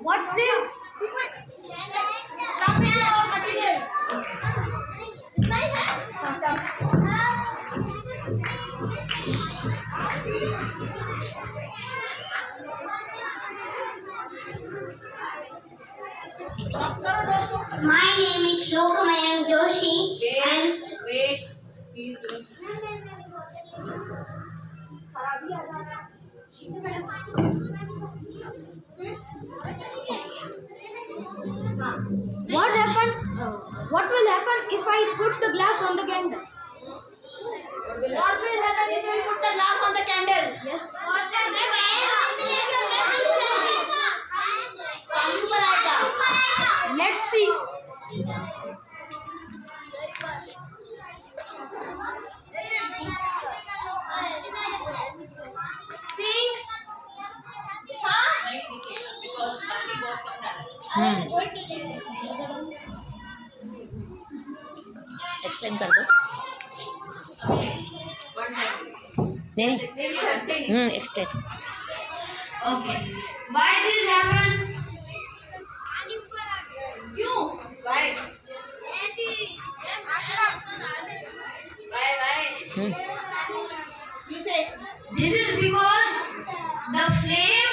What's this? My name is Shlokamayam Joshi. Wait. Please don't. What happened? What will happen if I put the glass on the candle? What will happen if you put the glass on the candle? Yes. Let's see. Sing. Because पानी बहुत कम डाला। Explain कर दो। नहीं explain. Okay. Why this happened? क्यों? Why? Why? You say. This is because the flame